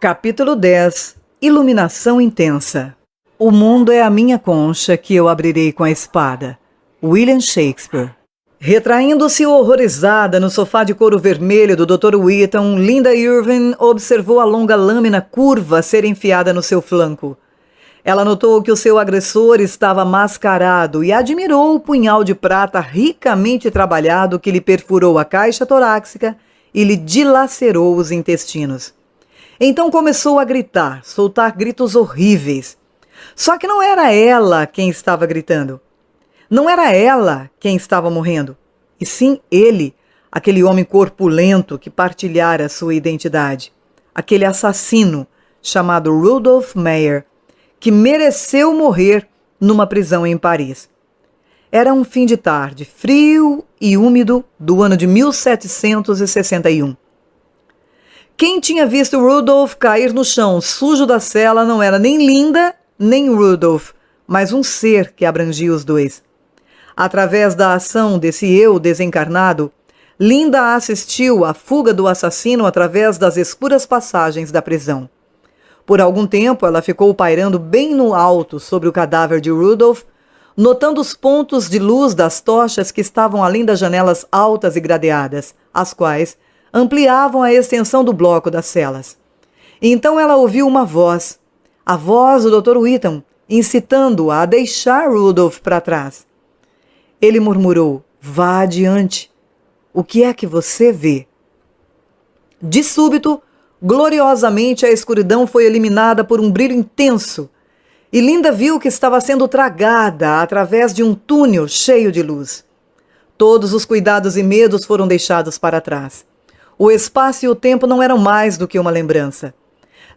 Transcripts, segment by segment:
Capítulo 10. Iluminação intensa. O mundo é a minha concha que eu abrirei com a espada. William Shakespeare. Retraindo-se horrorizada no sofá de couro vermelho do Dr. Wheaton, Linda Irving observou a longa lâmina curva ser enfiada no seu flanco. Ela notou que o seu agressor estava mascarado e admirou o punhal de prata ricamente trabalhado que lhe perfurou a caixa torácica e lhe dilacerou os intestinos. Então começou a gritar, soltar gritos horríveis. Só que não era ela quem estava gritando. Não era ela quem estava morrendo. E sim ele, aquele homem corpulento que partilhara sua identidade. Aquele assassino chamado Rudolf Meyer, que mereceu morrer numa prisão em Paris. Era um fim de tarde, frio e úmido do ano de 1761. Quem tinha visto Rudolf cair no chão sujo da cela não era nem Linda, nem Rudolf, mas um ser que abrangia os dois. Através da ação desse eu desencarnado, Linda assistiu à fuga do assassino através das escuras passagens da prisão. Por algum tempo, ela ficou pairando bem no alto sobre o cadáver de Rudolf, notando os pontos de luz das tochas que estavam além das janelas altas e gradeadas, as quais ampliavam a extensão do bloco das celas. Então ela ouviu uma voz, a voz do Dr. Wheaton, incitando-a a deixar Rudolf para trás. Ele murmurou: "Vá adiante. O que é que você vê?" De súbito, gloriosamente, a escuridão foi eliminada por um brilho intenso, e Linda viu que estava sendo tragada através de um túnel cheio de luz. Todos os cuidados e medos foram deixados para trás. O espaço e o tempo não eram mais do que uma lembrança.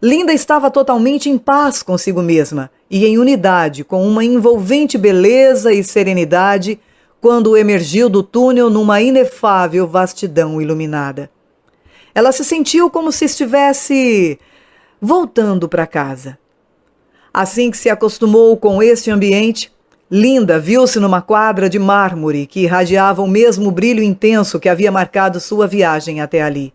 Linda estava totalmente em paz consigo mesma e em unidade com uma envolvente beleza e serenidade quando emergiu do túnel numa inefável vastidão iluminada. Ela se sentiu como se estivesse voltando para casa. Assim que se acostumou com este ambiente, Linda viu-se numa quadra de mármore que irradiava o mesmo brilho intenso que havia marcado sua viagem até ali.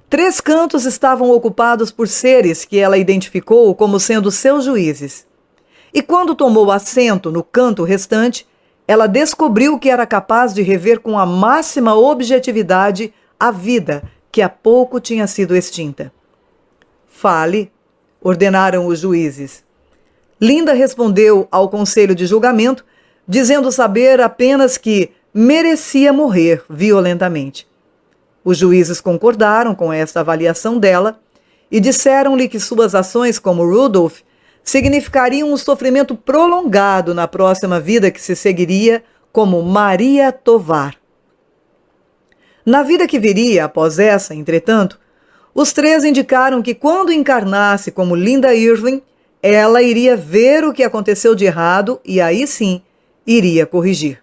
3 cantos estavam ocupados por seres que ela identificou como sendo seus juízes. E quando tomou assento no canto restante, ela descobriu que era capaz de rever com a máxima objetividade a vida que há pouco tinha sido extinta. "Fale", ordenaram os juízes. Linda respondeu ao conselho de julgamento, dizendo saber apenas que merecia morrer violentamente. Os juízes concordaram com esta avaliação dela e disseram-lhe que suas ações como Rudolf significariam um sofrimento prolongado na próxima vida que se seguiria como Maria Tovar. Na vida que viria após essa, entretanto, os 3 indicaram que quando encarnasse como Linda Irving, ela iria ver o que aconteceu de errado e aí sim iria corrigir.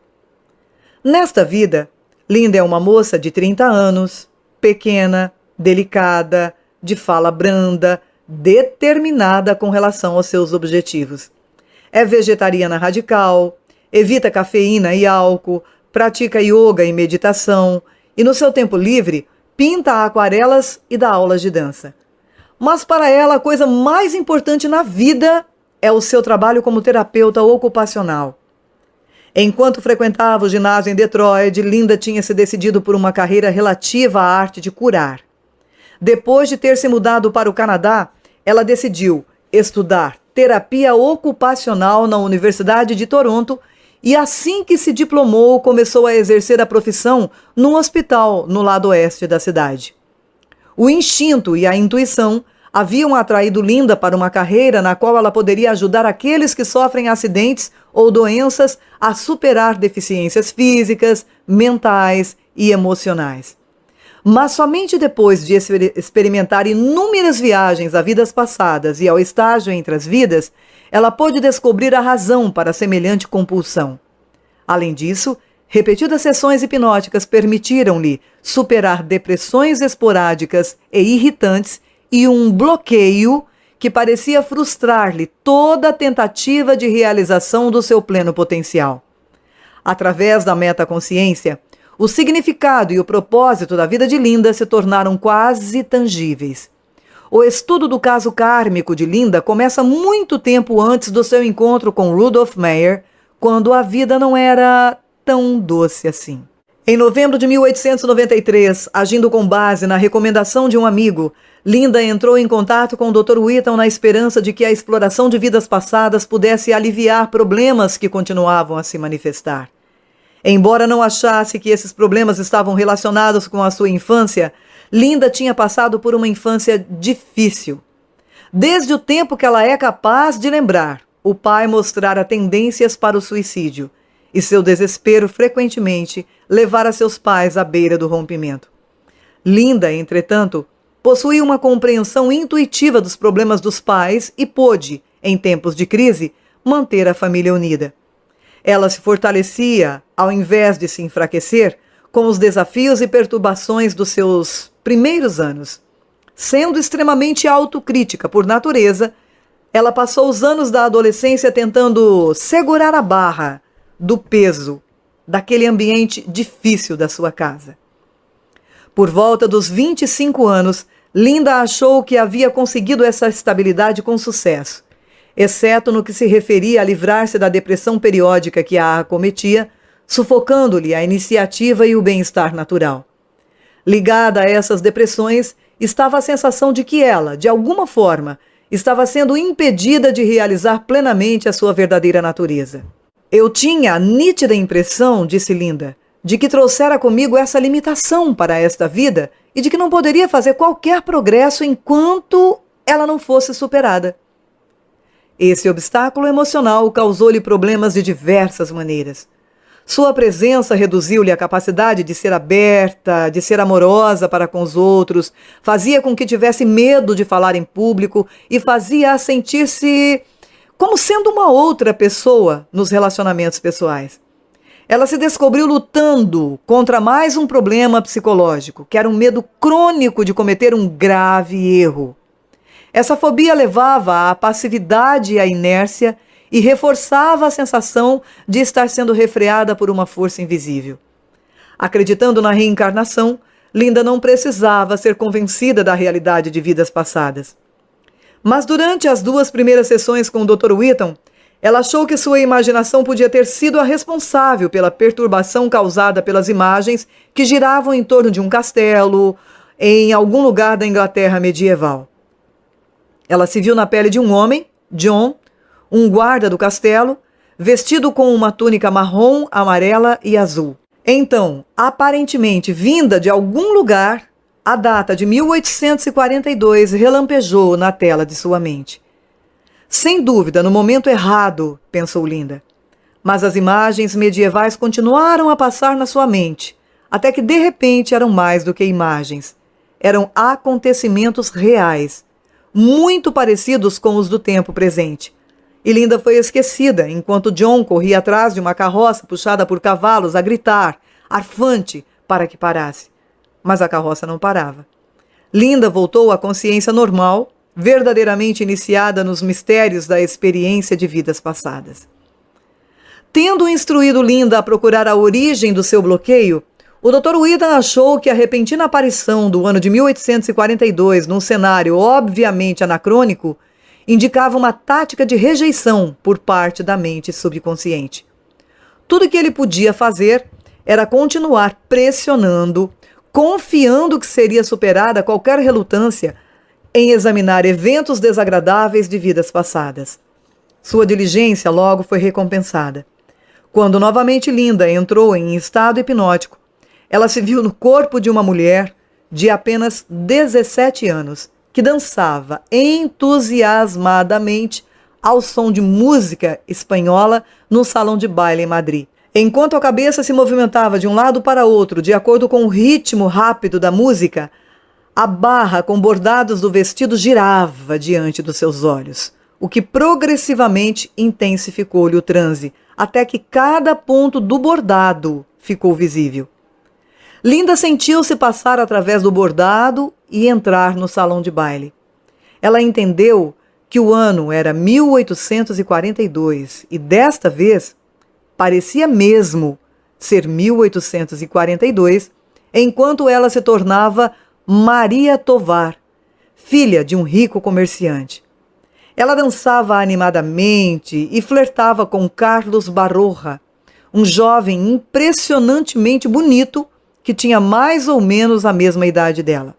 Nesta vida, Linda é uma moça de 30 anos, pequena, delicada, de fala branda, determinada com relação aos seus objetivos. É vegetariana radical, evita cafeína e álcool, pratica yoga e meditação e no seu tempo livre pinta aquarelas e dá aulas de dança. Mas para ela a coisa mais importante na vida é o seu trabalho como terapeuta ocupacional. Enquanto frequentava o ginásio em Detroit, Linda tinha se decidido por uma carreira relativa à arte de curar. Depois de ter se mudado para o Canadá, ela decidiu estudar terapia ocupacional na Universidade de Toronto e assim que se diplomou, começou a exercer a profissão num hospital no lado oeste da cidade. O instinto e a intuição haviam atraído Linda para uma carreira na qual ela poderia ajudar aqueles que sofrem acidentes ou doenças a superar deficiências físicas, mentais e emocionais. Mas somente depois de experimentar inúmeras viagens a vidas passadas e ao estágio entre as vidas, ela pôde descobrir a razão para semelhante compulsão. Além disso, repetidas sessões hipnóticas permitiram-lhe superar depressões esporádicas e irritantes e um bloqueio que parecia frustrar-lhe toda a tentativa de realização do seu pleno potencial. Através da metaconsciência, o significado e o propósito da vida de Linda se tornaram quase tangíveis. O estudo do caso kármico de Linda começa muito tempo antes do seu encontro com Rudolf Meyer, quando a vida não era tão doce assim. Em novembro de 1893, agindo com base na recomendação de um amigo, Linda entrou em contato com o Dr. Whitton na esperança de que a exploração de vidas passadas pudesse aliviar problemas que continuavam a se manifestar. Embora não achasse que esses problemas estavam relacionados com a sua infância, Linda tinha passado por uma infância difícil. Desde o tempo que ela é capaz de lembrar, o pai mostrara tendências para o suicídio, e seu desespero frequentemente levara seus pais à beira do rompimento. Linda, entretanto, possuía uma compreensão intuitiva dos problemas dos pais e pôde, em tempos de crise, manter a família unida. Ela se fortalecia, ao invés de se enfraquecer, com os desafios e perturbações dos seus primeiros anos. Sendo extremamente autocrítica por natureza, ela passou os anos da adolescência tentando segurar a barra do peso daquele ambiente difícil da sua casa. Por volta dos 25 anos, Linda achou que havia conseguido essa estabilidade com sucesso, exceto no que se referia a livrar-se da depressão periódica que a acometia, sufocando-lhe a iniciativa e o bem-estar natural. Ligada a essas depressões, estava a sensação de que ela, de alguma forma, estava sendo impedida de realizar plenamente a sua verdadeira natureza. Eu tinha a nítida impressão, disse Linda, de que trouxera comigo essa limitação para esta vida e de que não poderia fazer qualquer progresso enquanto ela não fosse superada. Esse obstáculo emocional causou-lhe problemas de diversas maneiras. Sua presença reduziu-lhe a capacidade de ser aberta, de ser amorosa para com os outros, fazia com que tivesse medo de falar em público e fazia-a sentir-se como sendo uma outra pessoa nos relacionamentos pessoais. Ela se descobriu lutando contra mais um problema psicológico, que era um medo crônico de cometer um grave erro. Essa fobia levava à passividade e à inércia e reforçava a sensação de estar sendo refreada por uma força invisível. Acreditando na reencarnação, Linda não precisava ser convencida da realidade de vidas passadas. Mas durante as 2 primeiras sessões com o Dr. Whitton, ela achou que sua imaginação podia ter sido a responsável pela perturbação causada pelas imagens que giravam em torno de um castelo, em algum lugar da Inglaterra medieval. Ela se viu na pele de um homem, John, um guarda do castelo, vestido com uma túnica marrom, amarela e azul. Então, aparentemente vinda de algum lugar, a data de 1842 relampejou na tela de sua mente. Sem dúvida, no momento errado, pensou Linda. Mas as imagens medievais continuaram a passar na sua mente, até que de repente eram mais do que imagens. Eram acontecimentos reais, muito parecidos com os do tempo presente. E Linda foi esquecida, enquanto John corria atrás de uma carroça puxada por cavalos a gritar, arfante, para que parasse. Mas a carroça não parava. Linda voltou à consciência normal, verdadeiramente iniciada nos mistérios da experiência de vidas passadas. Tendo instruído Linda a procurar a origem do seu bloqueio, o Dr. Whitton achou que a repentina aparição do ano de 1842 num cenário obviamente anacrônico indicava uma tática de rejeição por parte da mente subconsciente. Tudo que ele podia fazer era continuar pressionando, confiando que seria superada qualquer relutância em examinar eventos desagradáveis de vidas passadas. Sua diligência logo foi recompensada. Quando novamente Linda entrou em estado hipnótico, ela se viu no corpo de uma mulher de apenas 17 anos, que dançava entusiasmadamente ao som de música espanhola no salão de baile em Madrid. Enquanto a cabeça se movimentava de um lado para outro, de acordo com o ritmo rápido da música, a barra com bordados do vestido girava diante dos seus olhos, o que progressivamente intensificou-lhe o transe, até que cada ponto do bordado ficou visível. Linda sentiu-se passar através do bordado e entrar no salão de baile. Ela entendeu que o ano era 1842 e desta vez parecia mesmo ser 1842, enquanto ela se tornava Maria Tovar, filha de um rico comerciante. Ela dançava animadamente e flertava com Carlos Baroja, um jovem impressionantemente bonito que tinha mais ou menos a mesma idade dela.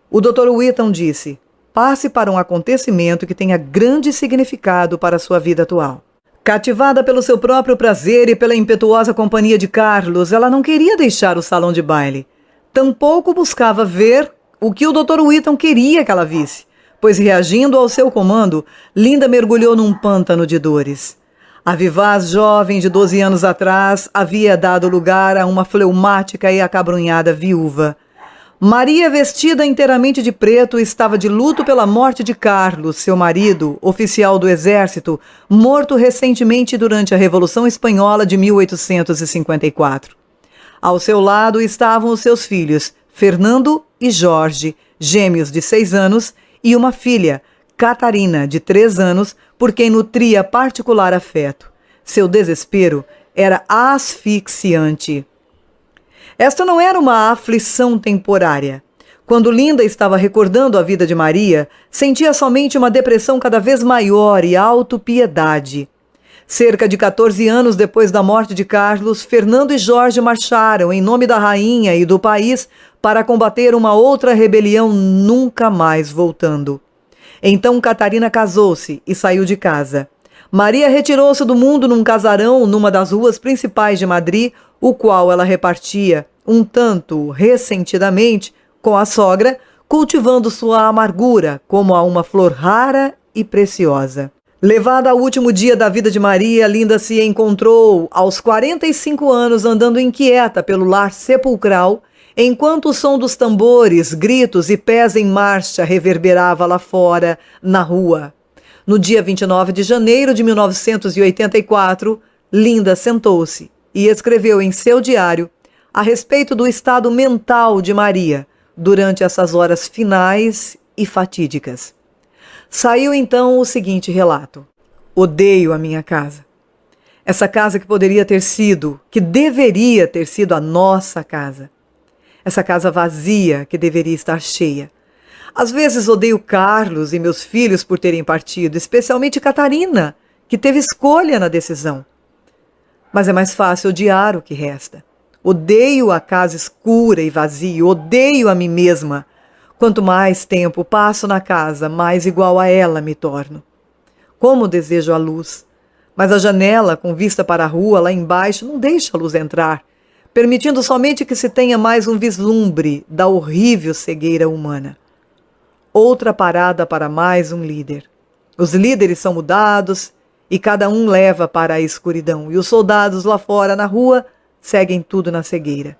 O Dr. Whitton disse: passe para um acontecimento que tenha grande significado para a sua vida atual. Cativada pelo seu próprio prazer e pela impetuosa companhia de Carlos, ela não queria deixar o salão de baile. Tampouco buscava ver o que o Dr. Whitton queria que ela visse, pois, reagindo ao seu comando, Linda mergulhou num pântano de dores. A vivaz jovem de 12 anos atrás havia dado lugar a uma fleumática e acabrunhada viúva. Maria, vestida inteiramente de preto, estava de luto pela morte de Carlos, seu marido, oficial do exército, morto recentemente durante a Revolução Espanhola de 1854. Ao seu lado estavam os seus filhos, Fernando e Jorge, gêmeos de 6 anos, e uma filha, Catarina, de 3 anos, por quem nutria particular afeto. Seu desespero era asfixiante. Esta não era uma aflição temporária. Quando Linda estava recordando a vida de Maria, sentia somente uma depressão cada vez maior e autopiedade. Cerca de 14 anos depois da morte de Carlos, Fernando e Jorge marcharam em nome da rainha e do país para combater uma outra rebelião, nunca mais voltando. Então Catarina casou-se e saiu de casa. Maria retirou-se do mundo num casarão numa das ruas principais de Madrid, o qual ela repartia, um tanto ressentidamente, com a sogra, cultivando sua amargura como a uma flor rara e preciosa. Levada ao último dia da vida de Maria, Linda se encontrou, aos 45 anos, andando inquieta pelo lar sepulcral, enquanto o som dos tambores, gritos e pés em marcha reverberava lá fora, na rua. No dia 29 de janeiro de 1984, Linda sentou-se e escreveu em seu diário a respeito do estado mental de Maria durante essas horas finais e fatídicas. Saiu então o seguinte relato: odeio a minha casa. Essa casa que poderia ter sido, que deveria ter sido a nossa casa. Essa casa vazia que deveria estar cheia. Às vezes odeio Carlos e meus filhos por terem partido, especialmente Catarina, que teve escolha na decisão. Mas é mais fácil odiar o que resta. Odeio a casa escura e vazia, odeio a mim mesma. Quanto mais tempo passo na casa, mais igual a ela me torno. Como desejo a luz, mas a janela com vista para a rua lá embaixo não deixa a luz entrar, permitindo somente que se tenha mais um vislumbre da horrível cegueira humana. Outra parada para mais um líder. Os líderes são mudados e cada um leva para a escuridão, e os soldados lá fora na rua seguem tudo na cegueira.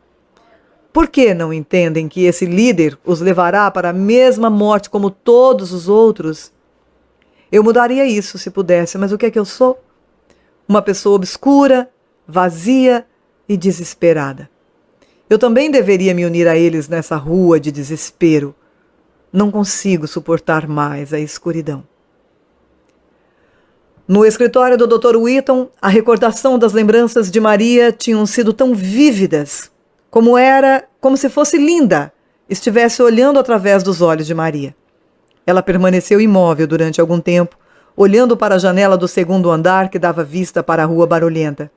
Por que não entendem que esse líder os levará para a mesma morte como todos os outros? Eu mudaria isso se pudesse, mas o que é que eu sou? Uma pessoa obscura, vazia e desesperada. Eu também deveria me unir a eles nessa rua de desespero. Não consigo suportar mais a escuridão. No escritório do Dr. Whitton, a recordação das lembranças de Maria tinham sido tão vívidas, como se fosse Linda, estivesse olhando através dos olhos de Maria. Ela permaneceu imóvel durante algum tempo, olhando para a janela do segundo andar que dava vista para a rua barulhenta.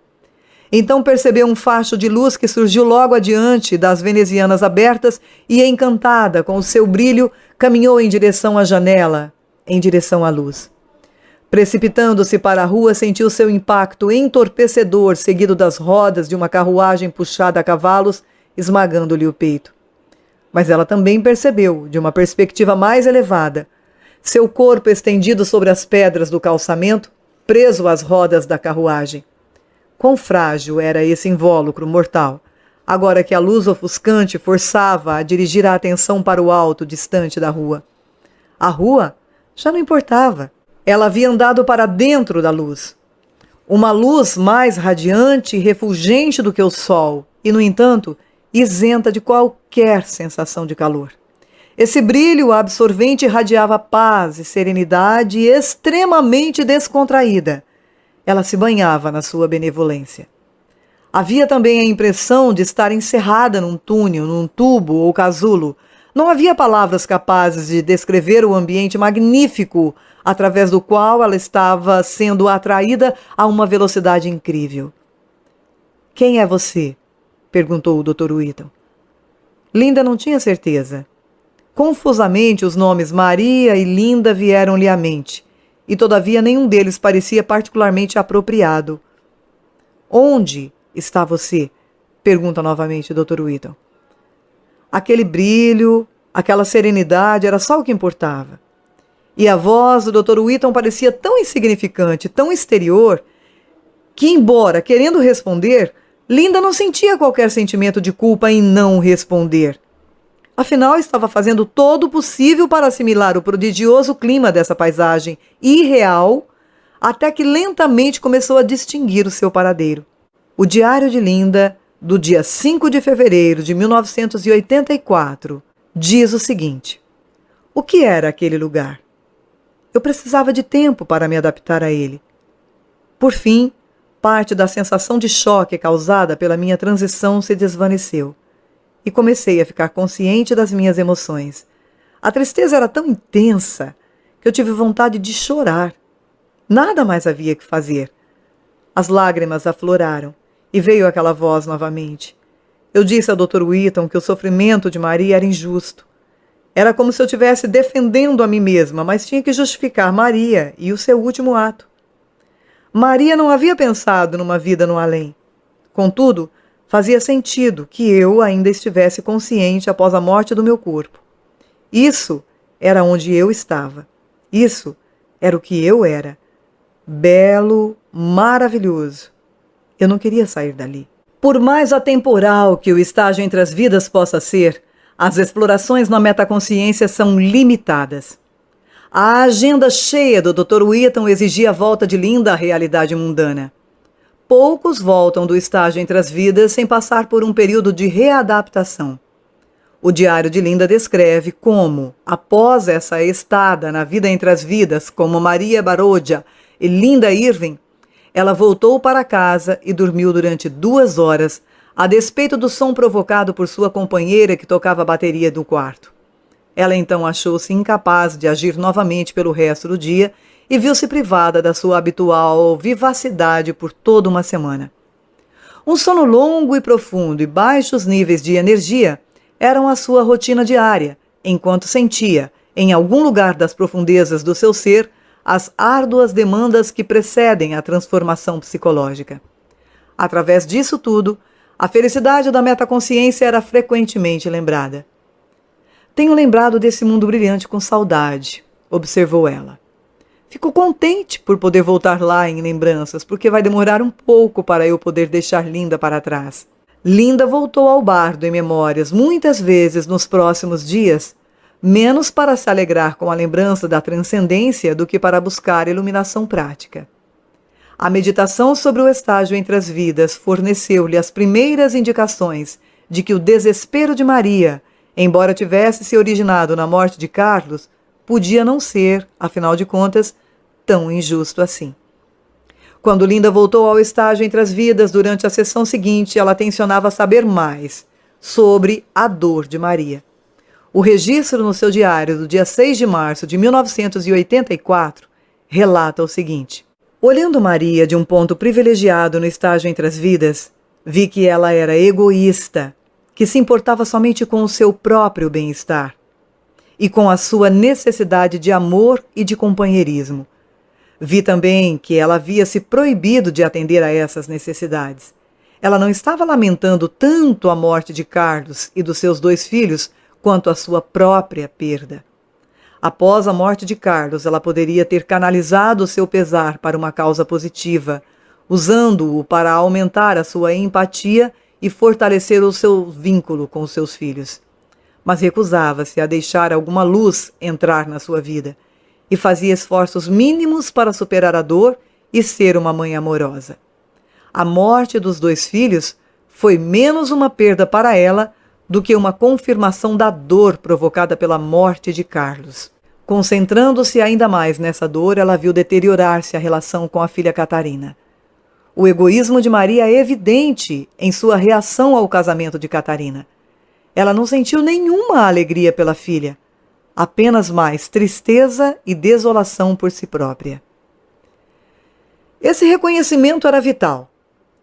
Então percebeu um facho de luz que surgiu logo adiante das venezianas abertas e, encantada com o seu brilho, caminhou em direção à janela, em direção à luz. Precipitando-se para a rua, sentiu seu impacto entorpecedor, seguido das rodas de uma carruagem puxada a cavalos, esmagando-lhe o peito. Mas ela também percebeu, de uma perspectiva mais elevada, seu corpo estendido sobre as pedras do calçamento, preso às rodas da carruagem. Quão frágil era esse invólucro mortal, agora que a luz ofuscante forçava a dirigir a atenção para o alto, distante da rua. A rua já não importava. Ela havia andado para dentro da luz. Uma luz mais radiante e refulgente do que o sol, e, no entanto, isenta de qualquer sensação de calor. Esse brilho absorvente irradiava paz e serenidade extremamente descontraída. Ela se banhava na sua benevolência. Havia também a impressão de estar encerrada num túnel, num tubo ou casulo, Não havia palavras capazes de descrever o ambiente magnífico através do qual ela estava sendo atraída a uma velocidade incrível. "Quem é você?" perguntou o Dr. Whittle. Linda não tinha certeza. Confusamente, os nomes Maria e Linda vieram-lhe à mente, e todavia nenhum deles parecia particularmente apropriado. "Onde está você?" pergunta novamente o Dr. Whittle. Aquele brilho, aquela serenidade era só o que importava. E a voz do Dr. Whittle parecia tão insignificante, tão exterior, que, embora querendo responder, Linda não sentia qualquer sentimento de culpa em não responder. Afinal, estava fazendo todo o possível para assimilar o prodigioso clima dessa paisagem irreal, até que lentamente começou a distinguir o seu paradeiro. O diário de Linda, do dia 5 de fevereiro de 1984, diz o seguinte: "O que era aquele lugar? Eu precisava de tempo para me adaptar a ele. Por fim, parte da sensação de choque causada pela minha transição se desvaneceu, e comecei a ficar consciente das minhas emoções. A tristeza era tão intensa que eu tive vontade de chorar. Nada mais havia que fazer. As lágrimas afloraram, e veio aquela voz novamente. Eu disse ao Dr. Whittle que o sofrimento de Maria era injusto. Era como se eu estivesse defendendo a mim mesma, mas tinha que justificar Maria e o seu último ato. Maria não havia pensado numa vida no além. Contudo, fazia sentido que eu ainda estivesse consciente após a morte do meu corpo. Isso era onde eu estava. Isso era o que eu era. Belo, maravilhoso. Eu não queria sair dali. Por mais atemporal que o estágio entre as vidas possa ser, as explorações na metaconsciência são limitadas. A agenda cheia do Dr. Whittle exigia a volta de Linda à realidade mundana. Poucos voltam do estágio entre as vidas sem passar por um período de readaptação. O diário de Linda descreve como, após essa estada na vida entre as vidas, como Maria Baroja e Linda Irving, ela voltou para casa e dormiu durante 2 horas, a despeito do som provocado por sua companheira que tocava a bateria do quarto. Ela então achou-se incapaz de agir novamente pelo resto do dia e viu-se privada da sua habitual vivacidade por toda uma semana. Um sono longo e profundo e baixos níveis de energia eram a sua rotina diária, enquanto sentia, em algum lugar das profundezas do seu ser, as árduas demandas que precedem a transformação psicológica. Através disso tudo, a felicidade da metaconsciência era frequentemente lembrada. "Tenho lembrado desse mundo brilhante com saudade", observou ela. "Fico contente por poder voltar lá em lembranças, porque vai demorar um pouco para eu poder deixar Linda para trás." Linda voltou ao bardo em memórias muitas vezes nos próximos dias, menos para se alegrar com a lembrança da transcendência do que para buscar iluminação prática. A meditação sobre o estágio entre as vidas forneceu-lhe as primeiras indicações de que o desespero de Maria, embora tivesse se originado na morte de Carlos, podia não ser, afinal de contas, tão injusto assim. Quando Linda voltou ao estágio entre as vidas durante a sessão seguinte, ela tencionava saber mais sobre a dor de Maria. O registro no seu diário do dia 6 de março de 1984 relata o seguinte: "Olhando Maria de um ponto privilegiado no estágio entre as vidas, vi que ela era egoísta, que se importava somente com o seu próprio bem-estar e com a sua necessidade de amor e de companheirismo. Vi também que ela havia se proibido de atender a essas necessidades. Ela não estava lamentando tanto a morte de Carlos e dos seus 2 filhos quanto a sua própria perda. Após a morte de Carlos, ela poderia ter canalizado o seu pesar para uma causa positiva, usando-o para aumentar a sua empatia e fortalecer o seu vínculo com os seus filhos. Mas recusava-se a deixar alguma luz entrar na sua vida e fazia esforços mínimos para superar a dor e ser uma mãe amorosa. A morte dos 2 filhos foi menos uma perda para ela do que uma confirmação da dor provocada pela morte de Carlos. Concentrando-se ainda mais nessa dor, ela viu deteriorar-se a relação com a filha Catarina. O egoísmo de Maria é evidente em sua reação ao casamento de Catarina. Ela não sentiu nenhuma alegria pela filha, apenas mais tristeza e desolação por si própria. Esse reconhecimento era vital,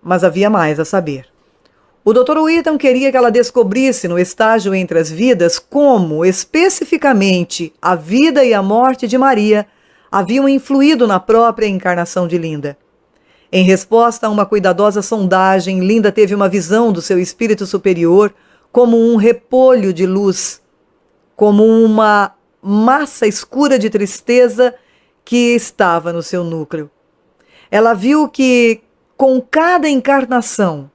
mas havia mais a saber. O Dr. Whittam queria que ela descobrisse no estágio entre as vidas como, especificamente, a vida e a morte de Maria haviam influído na própria encarnação de Linda. Em resposta a uma cuidadosa sondagem, Linda teve uma visão do seu espírito superior como um repolho de luz, como uma massa escura de tristeza que estava no seu núcleo. Ela viu que, com cada encarnação,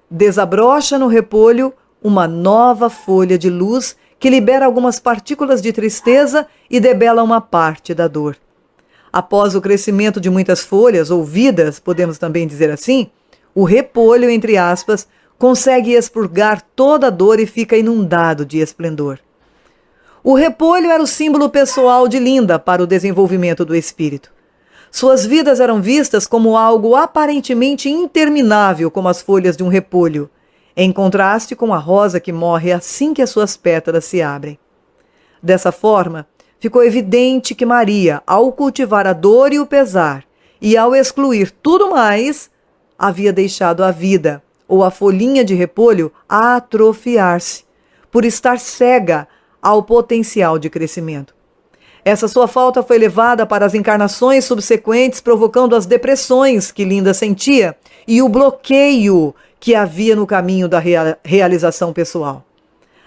desabrocha no repolho uma nova folha de luz que libera algumas partículas de tristeza e debela uma parte da dor. Após o crescimento de muitas folhas, ou vidas, podemos também dizer assim, o repolho, entre aspas, consegue expurgar toda a dor e fica inundado de esplendor. O repolho era o símbolo pessoal de Linda para o desenvolvimento do espírito. Suas vidas eram vistas como algo aparentemente interminável, como as folhas de um repolho, em contraste com a rosa que morre assim que as suas pétalas se abrem. Dessa forma, ficou evidente que Maria, ao cultivar a dor e o pesar, e ao excluir tudo mais, havia deixado a vida, ou a folhinha de repolho, atrofiar-se, por estar cega ao potencial de crescimento. Essa sua falta foi levada para as encarnações subsequentes, provocando as depressões que Linda sentia e o bloqueio que havia no caminho da realização pessoal.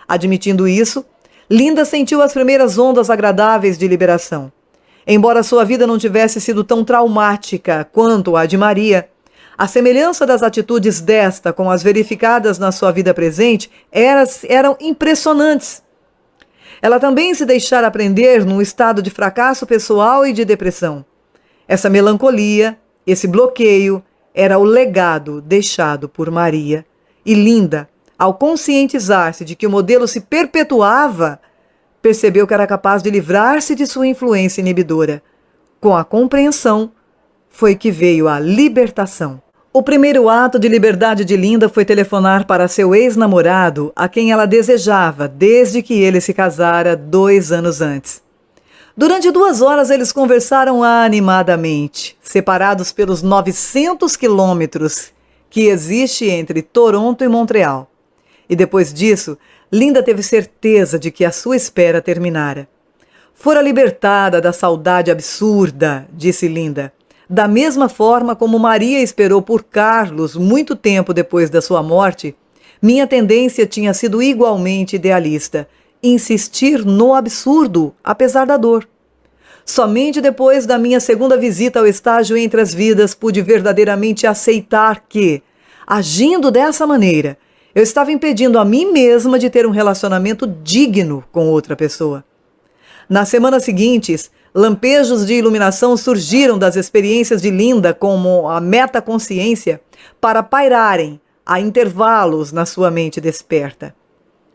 Admitindo isso, Linda sentiu as primeiras ondas agradáveis de liberação. Embora sua vida não tivesse sido tão traumática quanto a de Maria, a semelhança das atitudes desta com as verificadas na sua vida presente eram impressionantes. Ela também se deixara prender num estado de fracasso pessoal e de depressão. Essa melancolia, esse bloqueio, era o legado deixado por Maria. E Linda, ao conscientizar-se de que o modelo se perpetuava, percebeu que era capaz de livrar-se de sua influência inibidora. Com a compreensão, foi que veio a libertação. O primeiro ato de liberdade de Linda foi telefonar para seu ex-namorado, a quem ela desejava desde que ele se casara 2 anos antes. Durante 2 horas eles conversaram animadamente, separados pelos 900 quilômetros que existe entre Toronto e Montreal. E depois disso, Linda teve certeza de que a sua espera terminara. Fora libertada da saudade absurda, disse Linda, da mesma forma como Maria esperou por Carlos muito tempo depois da sua morte. Minha tendência tinha sido igualmente idealista, insistir no absurdo, apesar da dor. Somente depois da minha segunda visita ao estágio entre as vidas pude verdadeiramente aceitar que, agindo dessa maneira, eu estava impedindo a mim mesma de ter um relacionamento digno com outra pessoa. Nas semanas seguintes, lampejos de iluminação surgiram das experiências de Linda como a metaconsciência para pairarem a intervalos na sua mente desperta.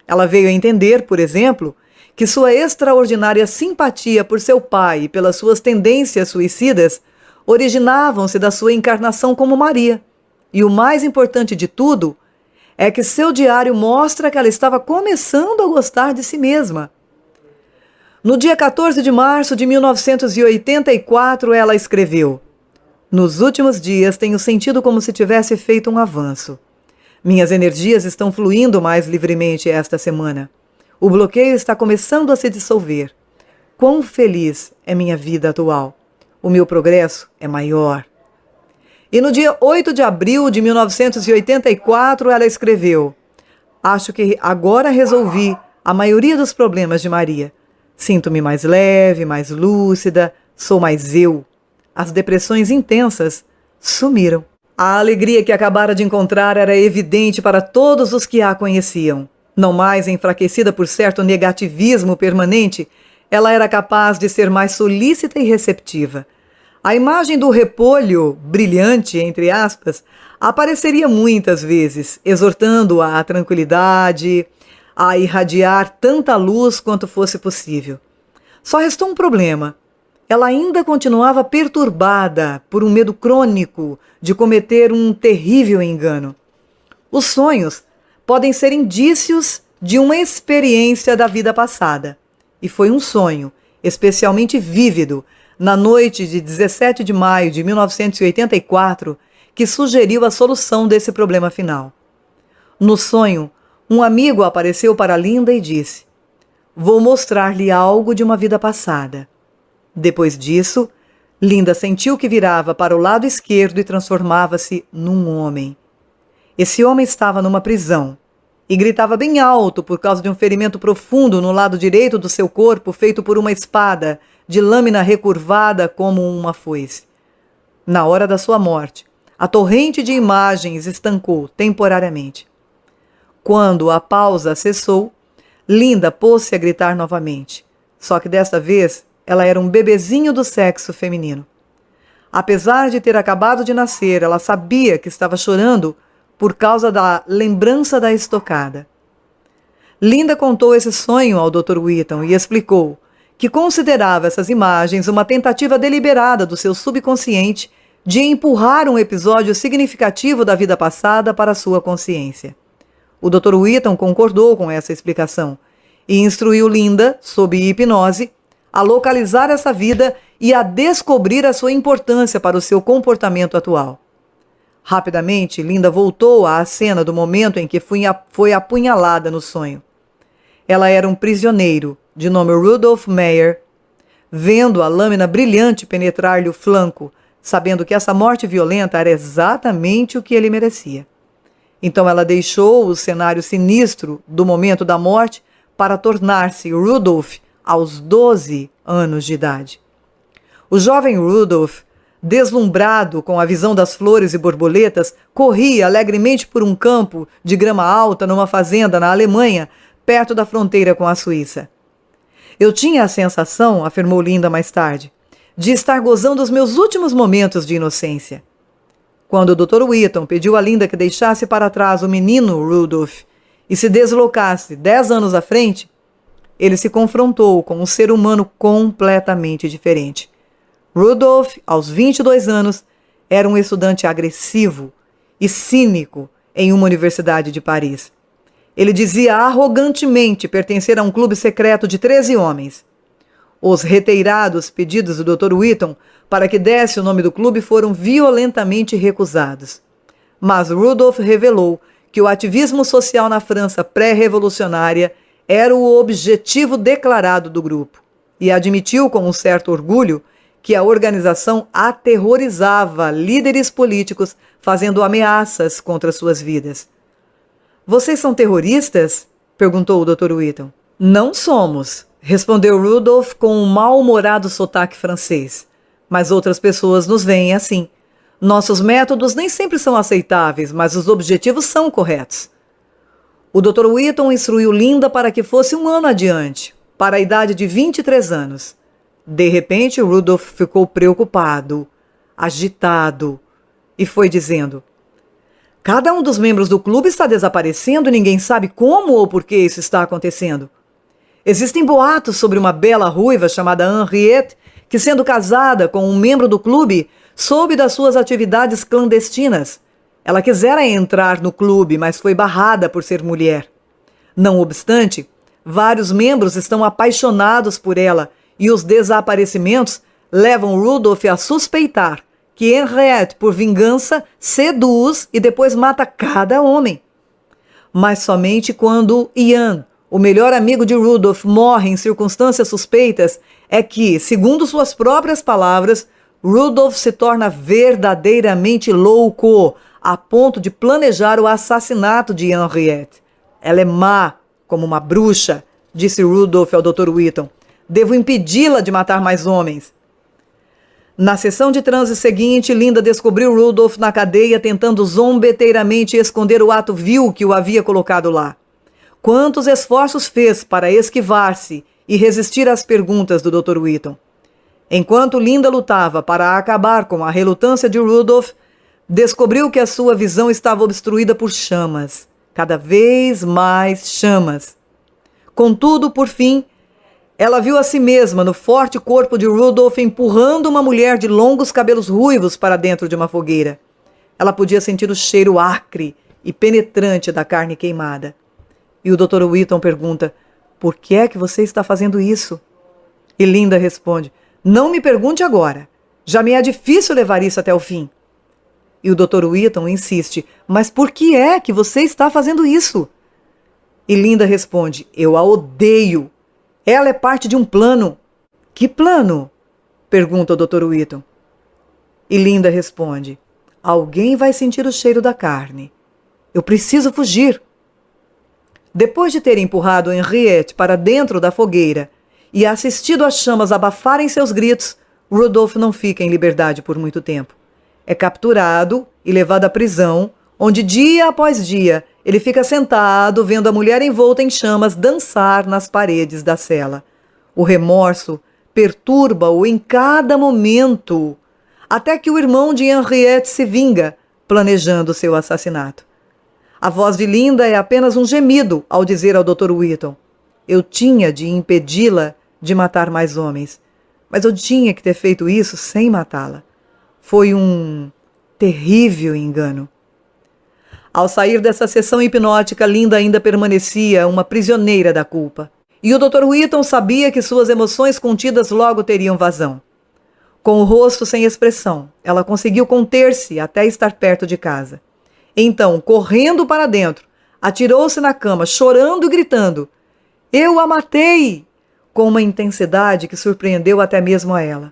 Ela veio a entender, por exemplo, que sua extraordinária simpatia por seu pai e pelas suas tendências suicidas originavam-se da sua encarnação como Maria. E o mais importante de tudo é que seu diário mostra que ela estava começando a gostar de si mesma. No dia 14 de março de 1984, ela escreveu: "Nos últimos dias tenho sentido como se tivesse feito um avanço. Minhas energias estão fluindo mais livremente esta semana. O bloqueio está começando a se dissolver. Quão feliz é minha vida atual. O meu progresso é maior." E no dia 8 de abril de 1984, ela escreveu: "Acho que agora resolvi a maioria dos problemas de Maria. Sinto-me mais leve, mais lúcida, sou mais eu. As depressões intensas sumiram." A alegria que acabara de encontrar era evidente para todos os que a conheciam. Não mais enfraquecida por certo negativismo permanente, ela era capaz de ser mais solícita e receptiva. A imagem do repolho, brilhante, entre aspas, apareceria muitas vezes, exortando-a à tranquilidade, a irradiar tanta luz quanto fosse possível. Só restou um problema. Ela ainda continuava perturbada por um medo crônico de cometer um terrível engano. Os sonhos podem ser indícios de uma experiência da vida passada. E foi um sonho, especialmente vívido, na noite de 17 de maio de 1984, que sugeriu a solução desse problema final. No sonho, um amigo apareceu para Linda e disse: "Vou mostrar-lhe algo de uma vida passada." Depois disso, Linda sentiu que virava para o lado esquerdo e transformava-se num homem. Esse homem estava numa prisão e gritava bem alto por causa de um ferimento profundo no lado direito do seu corpo feito por uma espada de lâmina recurvada como uma foice. Na hora da sua morte, a torrente de imagens estancou temporariamente. Quando a pausa cessou, Linda pôs-se a gritar novamente, só que desta vez ela era um bebezinho do sexo feminino. Apesar de ter acabado de nascer, ela sabia que estava chorando por causa da lembrança da estocada. Linda contou esse sonho ao Dr. Whitton e explicou que considerava essas imagens uma tentativa deliberada do seu subconsciente de empurrar um episódio significativo da vida passada para sua consciência. O Dr. Whitton concordou com essa explicação e instruiu Linda, sob hipnose, a localizar essa vida e a descobrir a sua importância para o seu comportamento atual. Rapidamente, Linda voltou à cena do momento em que foi apunhalada no sonho. Ela era um prisioneiro, de nome Rudolph Meyer, vendo a lâmina brilhante penetrar-lhe o flanco, sabendo que essa morte violenta era exatamente o que ele merecia. Então ela deixou o cenário sinistro do momento da morte para tornar-se Rudolph aos 12 anos de idade. O jovem Rudolph, deslumbrado com a visão das flores e borboletas, corria alegremente por um campo de grama alta numa fazenda na Alemanha, perto da fronteira com a Suíça. Eu tinha a sensação, afirmou Linda mais tarde, de estar gozando os meus últimos momentos de inocência. Quando o Dr. Whitton pediu a Linda que deixasse para trás o menino Rudolph e se deslocasse 10 anos à frente, ele se confrontou com um ser humano completamente diferente. Rudolph, aos 22 anos, era um estudante agressivo e cínico em uma universidade de Paris. Ele dizia arrogantemente pertencer a um clube secreto de 13 homens. Os reiterados pedidos do Dr. Whitton para que desse o nome do clube foram violentamente recusados. Mas Rudolph revelou que o ativismo social na França pré-revolucionária era o objetivo declarado do grupo e admitiu com um certo orgulho que a organização aterrorizava líderes políticos fazendo ameaças contra suas vidas. "Vocês são terroristas?" perguntou o Dr. Whitton. "Não somos", respondeu Rudolph com um mal-humorado sotaque francês. "Mas outras pessoas nos veem assim. Nossos métodos nem sempre são aceitáveis, mas os objetivos são corretos." O Dr. Whitton instruiu Linda para que fosse um ano adiante, para a idade de 23 anos. De repente, Rudolph ficou preocupado, agitado, e foi dizendo: "Cada um dos membros do clube está desaparecendo e ninguém sabe como ou por que isso está acontecendo. Existem boatos sobre uma bela ruiva chamada Henriette, que, sendo casada com um membro do clube, soube das suas atividades clandestinas. Ela quisera entrar no clube, mas foi barrada por ser mulher. Não obstante, vários membros estão apaixonados por ela e os desaparecimentos levam Rudolph a suspeitar que Henriette, por vingança, seduz e depois mata cada homem. Mas somente quando Ian, o melhor amigo de Rudolph, morre em circunstâncias suspeitas, é que, segundo suas próprias palavras, Rudolph se torna verdadeiramente louco, a ponto de planejar o assassinato de Henriette. Ela é má, como uma bruxa, disse Rudolph ao Dr. Whitton. Devo impedi-la de matar mais homens. Na sessão de transe seguinte, Linda descobriu Rudolph na cadeia tentando zombeteiramente esconder o ato vil que o havia colocado lá. Quantos esforços fez para esquivar-se e resistir às perguntas do Dr. Whitton. Enquanto Linda lutava para acabar com a relutância de Rudolph, descobriu que a sua visão estava obstruída por chamas, cada vez mais chamas. Contudo, por fim, ela viu a si mesma no forte corpo de Rudolph empurrando uma mulher de longos cabelos ruivos para dentro de uma fogueira. Ela podia sentir o cheiro acre e penetrante da carne queimada. E o Dr. Whitton pergunta: por que é que você está fazendo isso? E Linda responde: não me pergunte agora. Já me é difícil levar isso até o fim. E o Dr. Whitton insiste: mas por que é que você está fazendo isso? E Linda responde: eu a odeio. Ela é parte de um plano. Que plano? Pergunta o Dr. Whitton. E Linda responde: alguém vai sentir o cheiro da carne. Eu preciso fugir. Depois de ter empurrado Henriette para dentro da fogueira e assistido as chamas abafarem seus gritos, Rudolph não fica em liberdade por muito tempo. É capturado e levado à prisão, onde dia após dia ele fica sentado vendo a mulher envolta em chamas dançar nas paredes da cela. O remorso perturba-o em cada momento, até que o irmão de Henriette se vinga, planejando seu assassinato. A voz de Linda é apenas um gemido ao dizer ao Dr. Whitton: eu tinha de impedi-la de matar mais homens, mas eu tinha que ter feito isso sem matá-la. Foi um terrível engano. Ao sair dessa sessão hipnótica, Linda ainda permanecia uma prisioneira da culpa. E o Dr. Whitton sabia que suas emoções contidas logo teriam vazão. Com o rosto sem expressão, ela conseguiu conter-se até estar perto de casa. Então, correndo para dentro, atirou-se na cama, chorando e gritando: eu a matei! Com uma intensidade que surpreendeu até mesmo a ela.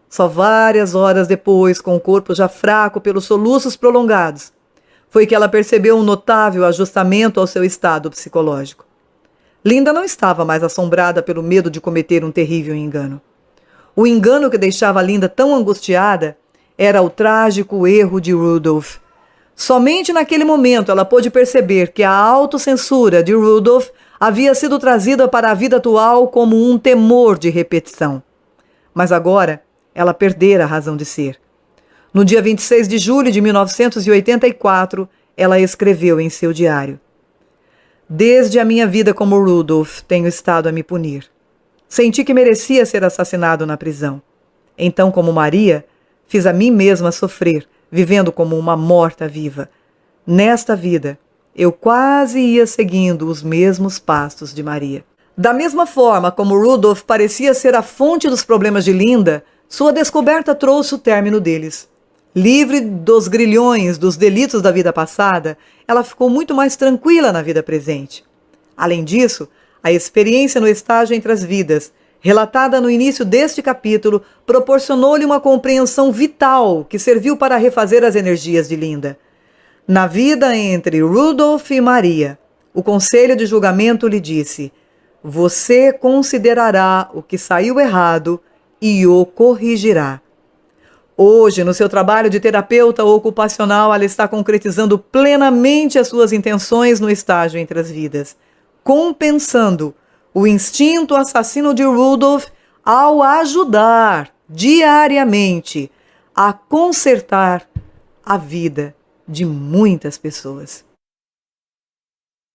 Só várias horas depois, com o corpo já fraco pelos soluços prolongados, foi que ela percebeu um notável ajustamento ao seu estado psicológico. Linda não estava mais assombrada pelo medo de cometer um terrível engano. O engano que deixava Linda tão angustiada era o trágico erro de Rudolph. Somente naquele momento ela pôde perceber que a autocensura de Rudolph havia sido trazida para a vida atual como um temor de repetição. Mas agora ela perdera a razão de ser. No dia 26 de julho de 1984, ela escreveu em seu diário: desde a minha vida como Rudolph, tenho estado a me punir. Senti que merecia ser assassinado na prisão. Então, como Maria, fiz a mim mesma sofrer, vivendo como uma morta-viva. Nesta vida, eu quase ia seguindo os mesmos passos de Maria. Da mesma forma como Rudolph parecia ser a fonte dos problemas de Linda, sua descoberta trouxe o término deles. Livre dos grilhões dos delitos da vida passada, ela ficou muito mais tranquila na vida presente. Além disso, a experiência no estágio entre as vidas, relatada no início deste capítulo, proporcionou-lhe uma compreensão vital que serviu para refazer as energias de Linda. Na vida entre Rudolph e Maria, o conselho de julgamento lhe disse: você considerará o que saiu errado e o corrigirá. Hoje, no seu trabalho de terapeuta ocupacional, ela está concretizando plenamente as suas intenções no estágio entre as vidas, compensando o instinto assassino de Rudolph ao ajudar diariamente a consertar a vida de muitas pessoas.